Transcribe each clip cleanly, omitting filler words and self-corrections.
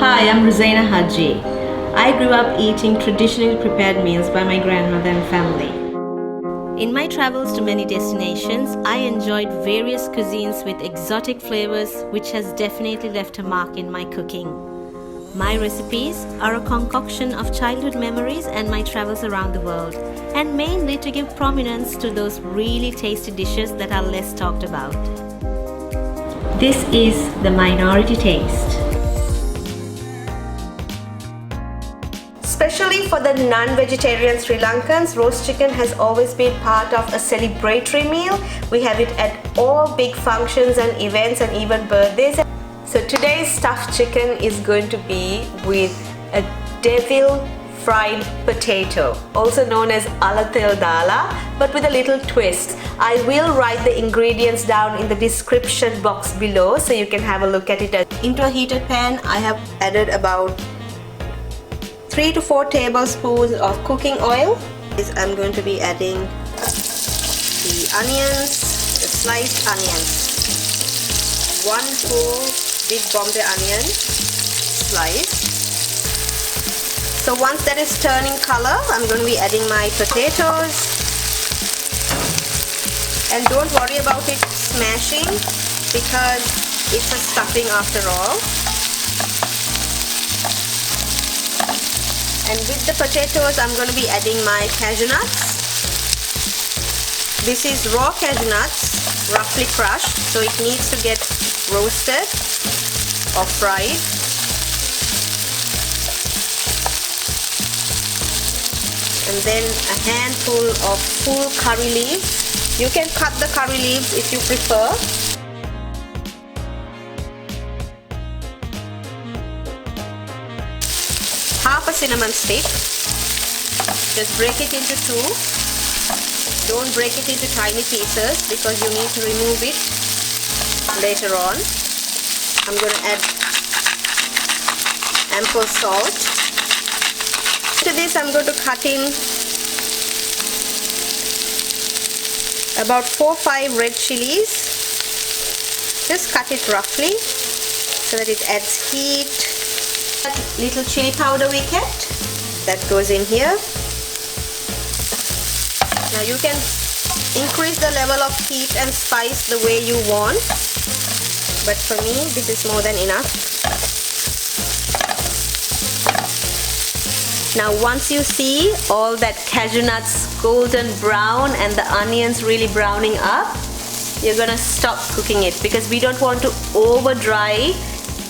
Hi, I'm Rosaina Haji. I grew up eating traditionally prepared meals by my grandmother and family. In my travels to many destinations, I enjoyed various cuisines with exotic flavors, which has definitely left a mark in my cooking. My recipes are a concoction of childhood memories and my travels around the world, and mainly to give prominence to those really tasty dishes that are less talked about. This is the minority taste. Especially for the non-vegetarian Sri Lankans, roast chicken has always been part of a celebratory meal. We have it at all big functions and events and even birthdays. So today's stuffed chicken is going to be with a devil fried potato, also known as alatil dala, but with a little twist. I will write the ingredients down in the description box below so you can have a look at it. Into a heated pan, I have added about 3 to 4 tablespoons of cooking oil. I'm going to be adding the onions, the sliced onions. 1 full big bombay onion sliced. So once that is turning color, I'm going to be adding my potatoes. And don't worry about it smashing because it's a stuffing after all. And with the potatoes, I'm going to be adding my cashew nuts. This is raw cashew nuts, roughly crushed, so it needs to get roasted or fried. And then a handful of full curry leaves. You can cut the curry leaves if you prefer. Half a cinnamon stick. Just break it into 2. Don't break it into tiny pieces because you need to remove it later on. I'm going to add ample salt. To this I'm going to cut in about 4 or 5 red chilies. Just cut it roughly so that it adds heat. Little chili powder we kept, that goes in here. Now you can increase the level of heat and spice the way you want, but for me this is more than enough. Now once you see all that cashew nuts golden brown and the onions really browning up, you're gonna stop cooking it because we don't want to over dry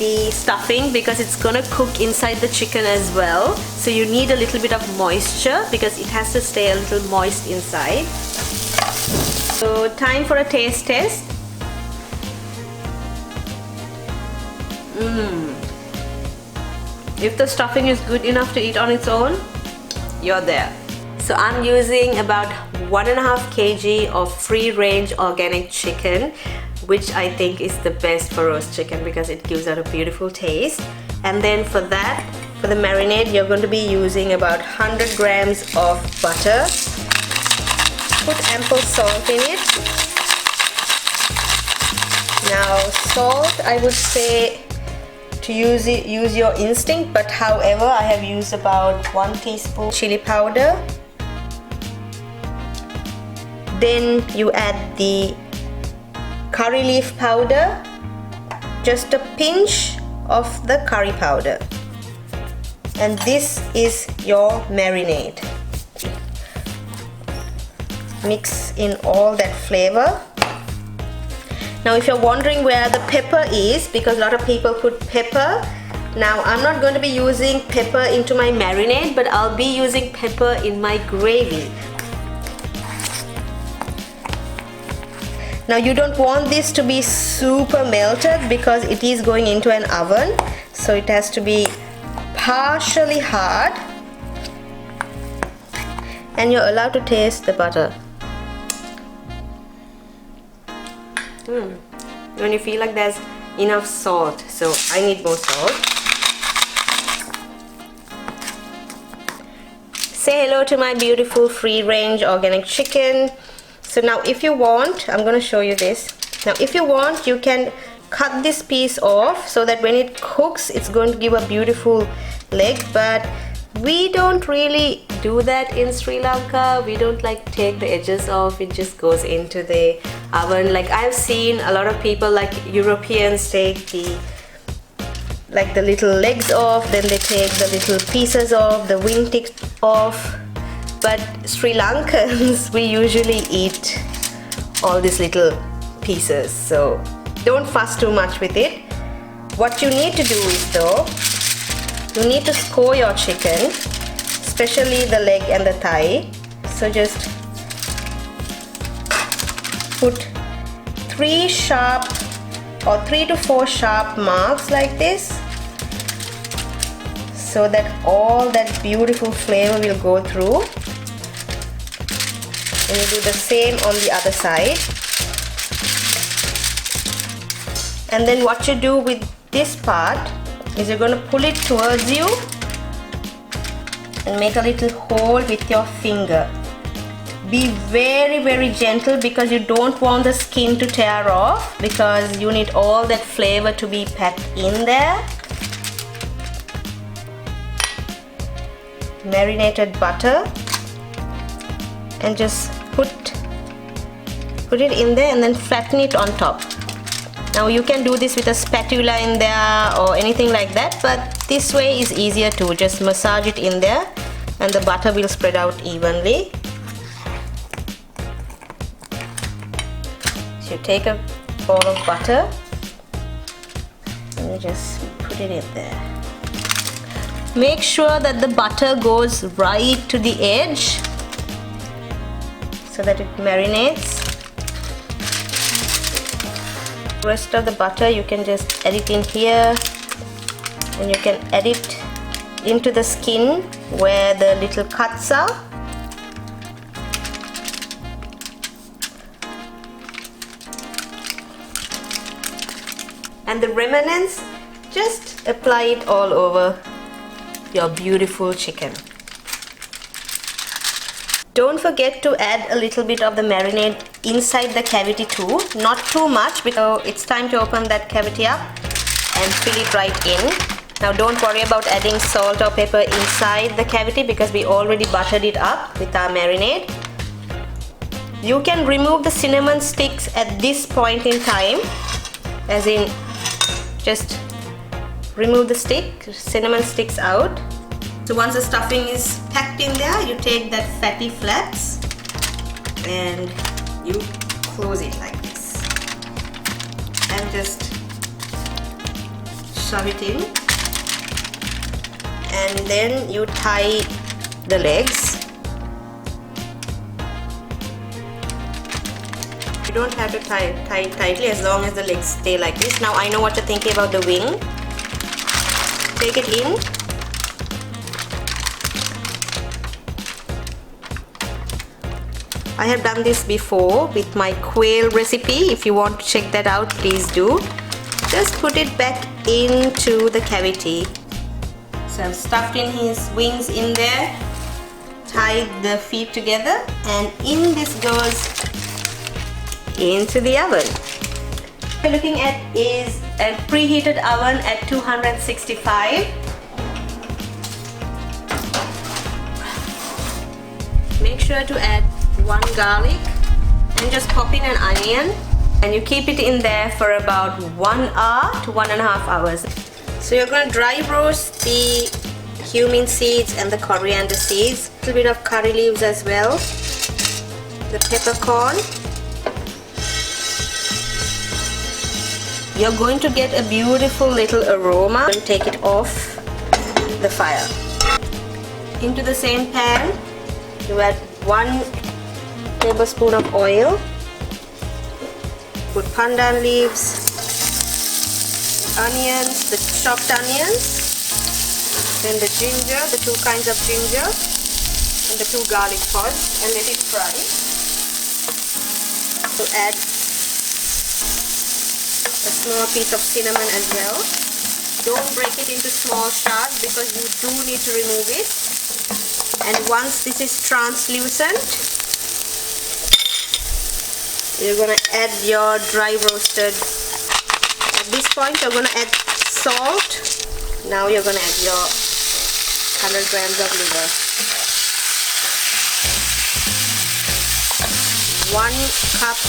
the stuffing because it's gonna cook inside the chicken as well. So you need a little bit of moisture because it has to stay a little moist inside. So time for a taste test. If the stuffing is good enough to eat on its own, you're there. So I'm using about 1.5 kg of free-range organic chicken, which I think is the best for roast chicken because it gives out a beautiful taste. And then for that, for the marinade, you're going to be using about 100 grams of butter. Put ample salt in it. Now salt, I would say to use your instinct, but however I have used about 1 teaspoon chili powder. Then you add the curry leaf powder, just a pinch of the curry powder, and this is your marinade. Mix in all that flavor. Now if you're wondering where the pepper is, because a lot of people put pepper, now I'm not going to be using pepper into my marinade, but I'll be using pepper in my gravy. Now you don't want this to be super melted because it is going into an oven, so it has to be partially hard, and you're allowed to taste the butter. When you feel like there's enough salt, so I need more salt. Say hello to my beautiful free-range organic chicken. So now if you want, I'm going to show you this. Now if you want, you can cut this piece off so that when it cooks it's going to give a beautiful leg, but we don't really do that in Sri Lanka. We don't like take the edges off, it just goes into the oven. Like I've seen a lot of people, like Europeans, take the little legs off, then they take the little pieces off, the wing tips off, but Sri Lankans we usually eat all these little pieces, so don't fuss too much with it. What you need to do is though, you need to score your chicken, especially the leg and the thigh. So just put 3 to 4 sharp marks like this, so that all that beautiful flavor will go through. And you do the same on the other side. And then what you do with this part is you're going to pull it towards you and make a little hole with your finger. Be very, very gentle because you don't want the skin to tear off, because you need all that flavor to be packed in there. Marinated butter, and just put it in there and then flatten it on top. Now you can do this with a spatula in there or anything like that, but this way is easier too. Just massage it in there and the butter will spread out evenly. So you take a ball of butter and you just put it in there. Make sure that the butter goes right to the edge so that it marinates. The rest of the butter you can just add it in here, and you can add it into the skin where the little cuts are. And the remnants, just apply it all over your beautiful chicken. Don't forget to add a little bit of the marinade inside the cavity too, not too much, because it's time to open that cavity up and fill it right in. Now don't worry about adding salt or pepper inside the cavity because we already buttered it up with our marinade. You can remove the cinnamon sticks at this point in time, as in just remove the cinnamon sticks out. So once the stuffing is packed in there, you take that fatty flaps and you close it like this and just shove it in, and then you tie the legs. You don't have to tie it tightly, as long as the legs stay like this. Now I know what you're thinking about the wing. Take it in. I have done this before with my quail recipe. If you want to check that out, please do. Just put it back into the cavity. So I've stuffed in his wings in there, tied the feet together, and in this goes into the oven. What we're looking at is a preheated oven at 265. Make sure to add 1 garlic and just pop in an onion, and you keep it in there for about 1 hour to 1.5 hours. So you're going to dry roast the cumin seeds and the coriander seeds, a little bit of curry leaves as well, the peppercorn. You're going to get a beautiful little aroma, and take it off the fire. Into the same pan you add 1 tablespoon of oil. Put pandan leaves, onions, the chopped onions, then the ginger, the 2 kinds of ginger, and the 2 garlic pods, and let it fry. So add a small piece of cinnamon as well. Don't break it into small shards because you do need to remove it. And once this is translucent, you're going to add your dry roasted At this point you're going to add salt. Now you're going to add your 100 grams of liver. 1 cup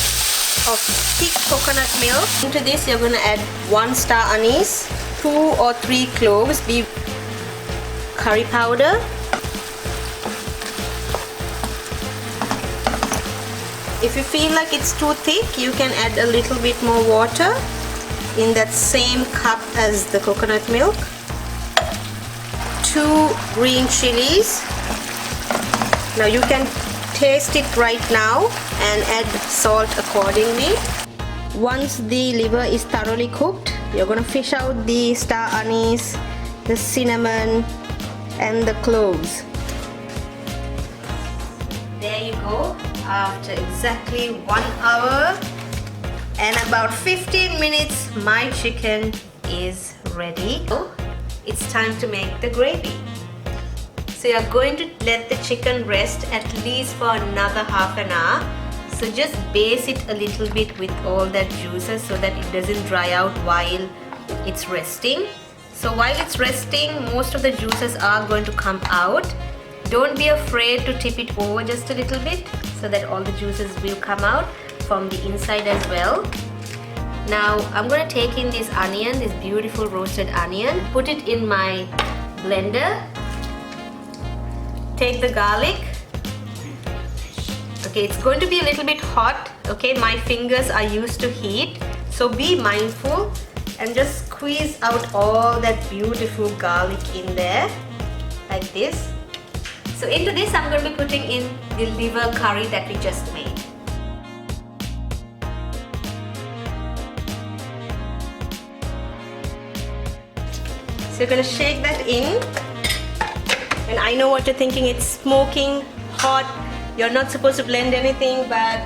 of thick coconut milk. Into this you're going to add 1 star anise, 2 or 3 cloves, curry powder, if you feel like it's too thick you can add a little bit more water in that same cup as the coconut milk, 2 green chilies. Now you can taste it right now and add salt accordingly. Once the liver is thoroughly cooked, you're going to fish out the star anise, the cinnamon and the cloves. There you go. After exactly 1 hour and about 15 minutes, my chicken is ready. It's time to make the gravy. So you're going to let the chicken rest at least for another half an hour. So just baste it a little bit with all that juices so that it doesn't dry out while it's resting. So while it's resting, most of the juices are going to come out. Don't be afraid to tip it over just a little bit so that all the juices will come out from the inside as well. Now I'm going to take in this onion, this beautiful roasted onion, put it in my blender. Take the garlic. Okay, it's going to be a little bit hot. Okay, my fingers are used to heat, so be mindful and just squeeze out all that beautiful garlic in there like this. So into this I'm going to be putting in the liver curry that we just made. So you're going to shake that in. And I know what you're thinking, it's smoking hot, you're not supposed to blend anything, but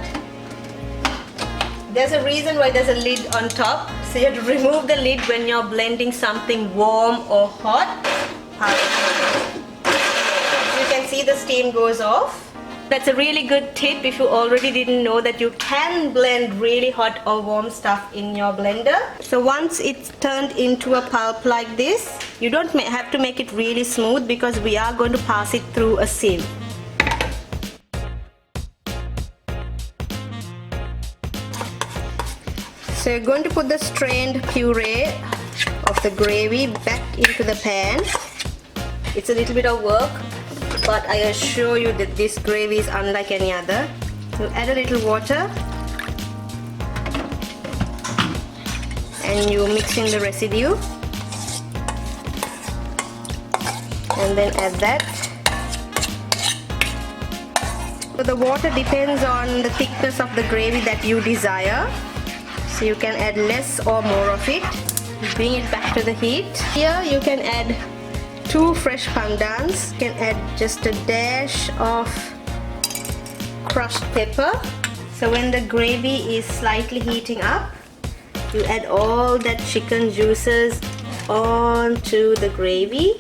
there's a reason why there's a lid on top. So you have to remove the lid when you're blending something warm or hot. You can see the steam goes off. That's a really good tip if you already didn't know that you can blend really hot or warm stuff in your blender. So once it's turned into a pulp like this, you don't have to make it really smooth because we are going to pass it through a sieve. So you're going to put the strained puree of the gravy back into the pan. It's a little bit of work, but I assure you that this gravy is unlike any other. You add a little water and you mix in the residue and then add that. So the water depends on the thickness of the gravy that you desire. So you can add less or more of it. Bring it back to the heat. Here you can add 2 fresh pandans. You can add just a dash of crushed pepper. So when the gravy is slightly heating up, you add all that chicken juices onto the gravy.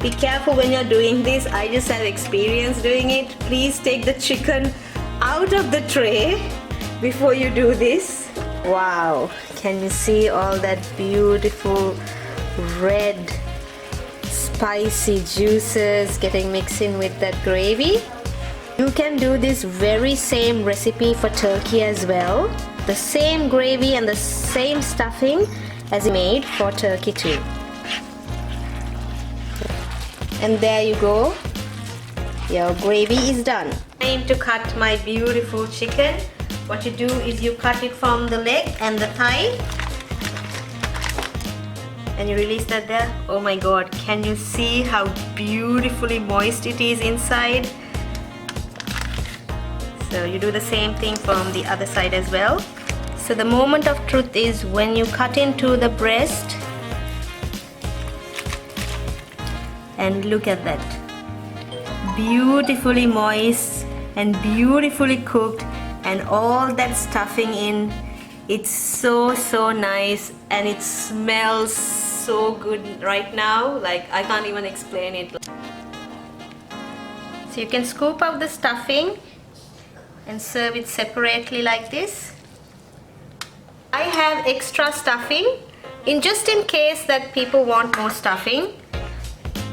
Be careful when you're doing this. I just have experience doing it. Please take the chicken out of the tray before you do this. Wow, can you see all that beautiful red spicy juices getting mixed in with that gravy? You can do this very same recipe for turkey as well. The same gravy and the same stuffing as you made for turkey too. And there you go, your gravy is done. Time to cut my beautiful chicken. What you do is you cut it from the leg and the thigh and you release that there. Oh my god, can you see how beautifully moist it is inside? So you do the same thing from the other side as well. So the moment of truth is when you cut into the breast, and look at that, beautifully moist and beautifully cooked, and all that stuffing in. It's so nice and it smells so good right now, like I can't even explain it. So you can scoop out the stuffing and serve it separately like this. I have extra stuffing just in case that people want more stuffing.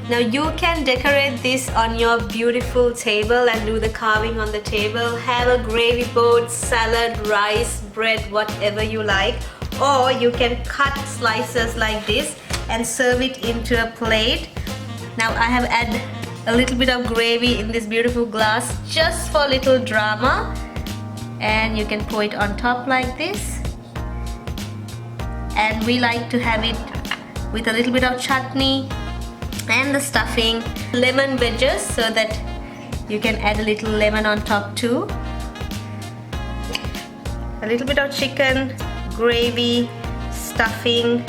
Now you can decorate this on your beautiful table and do the carving on the table. Have a gravy boat, salad, rice, bread, whatever you like. Or you can cut slices like this and serve it into a plate. Now I have added a little bit of gravy in this beautiful glass just for a little drama. And you can pour it on top like this. And we like to have it with a little bit of chutney and the stuffing, lemon wedges, so that you can add a little lemon on top too. A little bit of chicken, gravy, stuffing.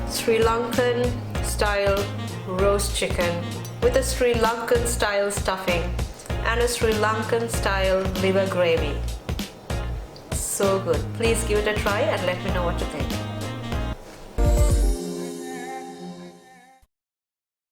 Sri Lankan style roast chicken with a Sri Lankan style stuffing and a Sri Lankan style liver gravy. So good. Please give it a try and let me know what you think.